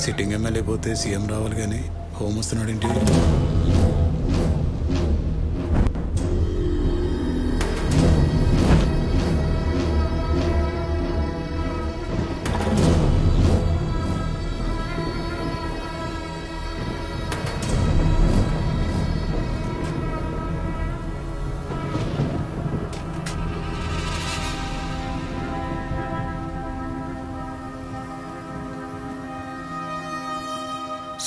Sitting MLA పోతే CM రావాలి కానీ హోమ్ వస్తున్నాడు ఏంటి?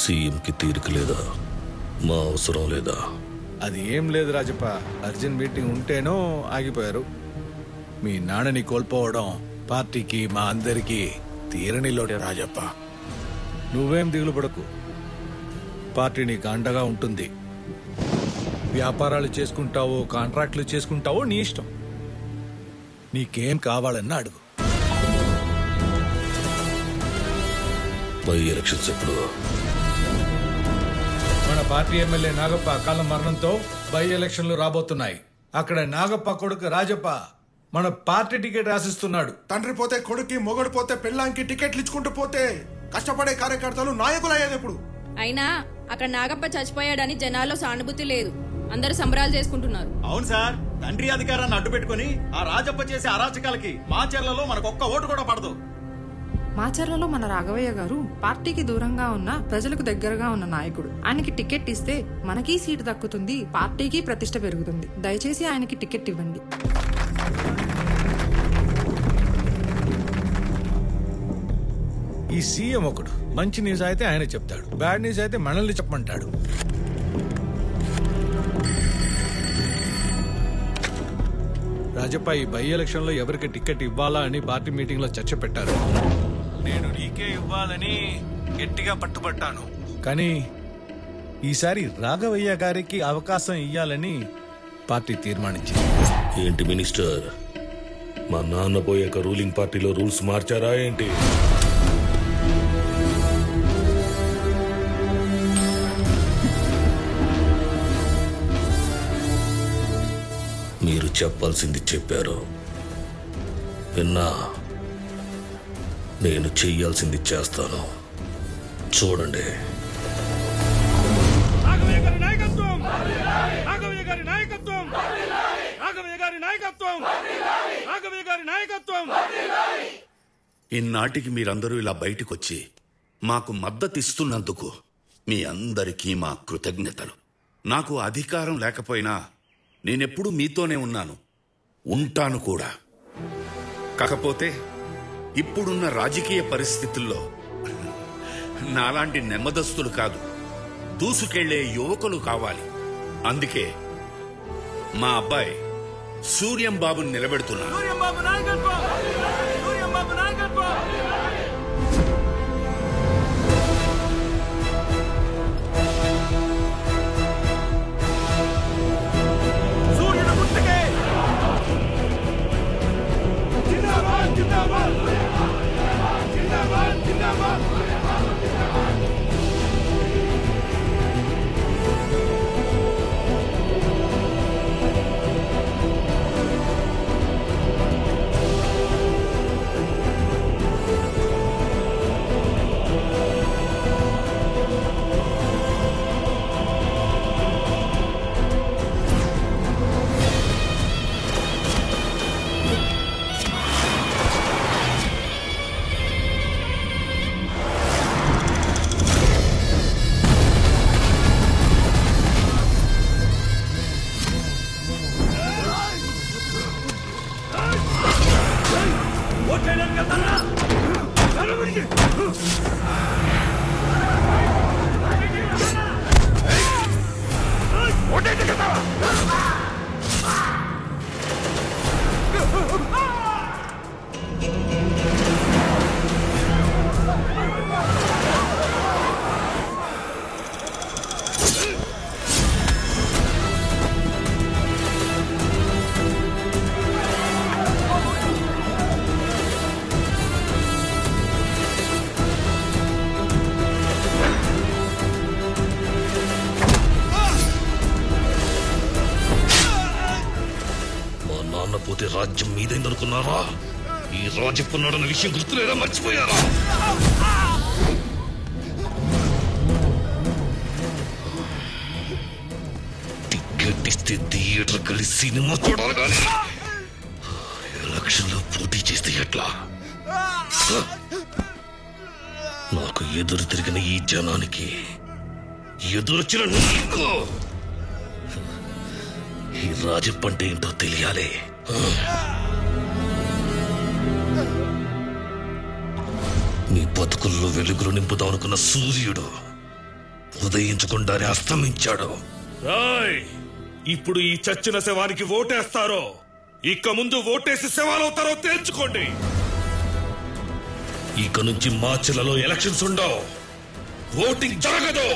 సీఎంకి తీరిక లేదా? మా అవసరం లేదా? అది ఏం లేదు రాజప్ప, అర్జెంట్ మీటింగ్ ఉంటేనో ఆగిపోయారు. మీ నాన్నని కోల్పోవడం పార్టీకి మా అందరికీ తీరని లోటే రాజప్ప. నువ్వేం దిగులు పడకు, పార్టీ నీకు అండగా ఉంటుంది. వ్యాపారాలు చేసుకుంటావో కాంట్రాక్టులు చేసుకుంటావో నీ ఇష్టం. నీకేం కావాలన్నా అడుగు. బై ఎలక్షన్స్ ఎప్పుడు? మన పార్టీ ఎమ్మెల్యే నాగప్ప అకాల మరణంతో బై ఎలక్షన్లు రాబోతున్నాయి. అక్కడ నాగప్ప కొడుకు రాజప్ప మన పార్టీ టికెట్ రాసిస్తున్నాడు. తండ్రి పోతే కొడుక్కి, మొగడు పోతే పెళ్ళాంకి టికెట్లు ఇచ్చుకుంటూ పోతే కష్టపడే కార్యకర్తలు నాయకులు అయ్యేది ఎప్పుడు? అయినా అక్కడ నాగప్ప చచ్చిపోయాడని జనాల్లో సానుభూతి లేదు, అందరూ సంబరాలు చేసుకుంటున్నారు. అవును సార్, తండ్రి అధికారాన్ని అడ్డు పెట్టుకుని ఆ రాజప్ప చేసే అరాచకాలకి మాచర్లలో మనకు ఒక్క ఓటు కూడా పడదు. మాచర్లలో మన రాఘవయ్య గారు పార్టీకి దూరంగా ఉన్న ప్రజలకు దగ్గరగా ఉన్న నాయకుడు. ఆయనకి టికెట్ ఇస్తే మనకి సీటు దక్కుతుంది, పార్టీకి ప్రతిష్ట పెరుగుతుంది. దయచేసి ఆయనకి టికెట్ ఇవ్వండి. ఈ సీఎం ఒకడు మంచి న్యూస్ అయితే ఆయన చెప్తాడు, బ్యాడ్ న్యూస్ అయితే మనల్ని చెప్పమంటాడు. రాజప్ప ఈ బై ఎలక్షన్ లో ఎవరికి టికెట్ ఇవ్వాలా అని పార్టీ మీటింగ్ లో చర్చ పెట్టారు. నేను నీకే ఇవ్వాలని గట్టిగా పట్టుబట్టాను, కానీ ఈసారి రాఘవయ్య గారికి అవకాశం ఇవ్వాలని పార్టీ తీర్మానించింది. ఏంటి మినిస్టర్, మా నాన్న పోయాక రూలింగ్ పార్టీలో రూల్స్ మార్చారా ఏంటి? మీరు చెప్పాల్సింది చెప్పారు, విన్నా. నేను చెయ్యాల్సింది చేస్తాను, చూడండి. ఇన్నాటికి మీరందరూ ఇలా బయటికొచ్చి మాకు మద్దతిస్తున్నందుకు మీ అందరికీ మా కృతజ్ఞతలు. నాకు అధికారం లేకపోయినా నేనెప్పుడూ మీతోనే ఉన్నాను, ఉంటాను కూడా. కాకపోతే ఇప్పుడున్న రాజకీయ పరిస్థితుల్లో నాలాంటి నెమ్మదస్తులు కాదు, దూసుకెళ్లే యువకులు కావాలి. అందుకే మా అబ్బాయి సూర్యం బాబుని నిలబెడుతున్నాను. పోతే రాజ్యం మీదైందనుకున్నారా? ఈ రాజప్పన్నాడన్న విషయం గుర్తులేదా? మర్చిపోయారా? ఇస్తే థియేటర్ కలిసి సినిమా చూడాలి కానీ ఎలక్షన్ లో పోటీ చేస్తే ఎట్లా? నాకు ఎదురు తిరిగిన ఈ జనానికి ఎదురొచ్చిన నీకు ఈ రాజప్ప అంటే ఏంటో తెలియాలి. నీ బతుకుల్లో వెలుగులు నింపుదాం అనుకున్న సూర్యుడు ఉదయించకుండానే అస్తమించాడు. ఇప్పుడు ఈ చచ్చిన శవానికి ఓటేస్తారో ఇక ముందు ఓటేసి శవాలవుతారో తేల్చుకోండి. ఇక నుంచి మార్చిలలో ఎలక్షన్స్ ఉండవు, ఓటింగ్ జరగదు.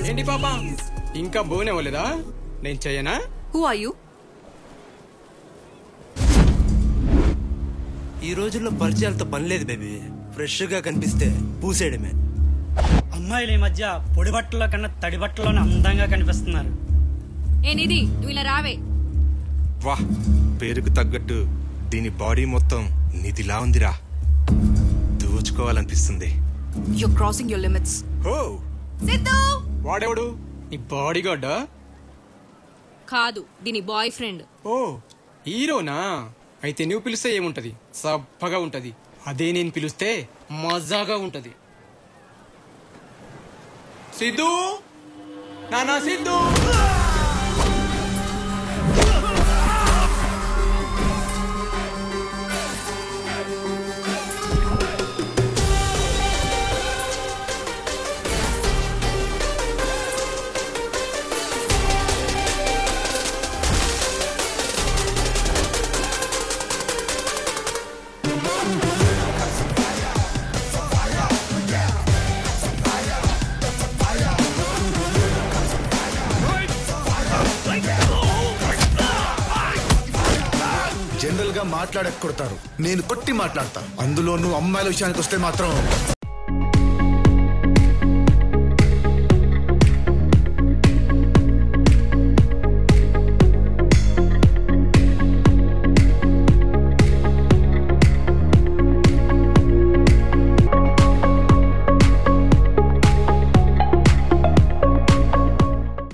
ఏంటి పాప ఇంకా బోనవ్వలేదా? నేను చెయ్యనా? Who are you? ఈ రోజుల్లో పరిచయాలతో పని లేదు బేబీ. ఫ్రెష్ గా కనిపిస్తే పూసేయడమే. అమ్మాయిలు ఈ మధ్య పొడి బట్టల్లో కన్నా తడి బట్టల్లోనే అందంగా కనిపిస్తున్నారు. ఏనిది నువ్వు ఇలా రావే. వా, పేరుకు తగ్గట్టు దీని బాడీ మొత్తం నిధిలా ఉందిరా. దోచుకోవాలనిపిస్తుంది. You're crossing your limits. ఓ సిద్ధు వాడెవడు? నీ బాడీ గార్డా? కాదు, దీని బాయ్ ఫ్రెండ్. ఓ హీరోనా? అయితే నువ్వు పిలిస్తే ఏముంటది? సబ్బగా ఉంటది. అదే నేను పిలిస్తే మజాగా ఉంటది. సిద్ధు, నానా సిద్ధు. జనరల్ గా మాట్లాడక కొడతారు, నేను కొట్టి మాట్లాడతా. అందులో నువ్వు అమ్మాయిల విషయానికి వస్తే మాత్రం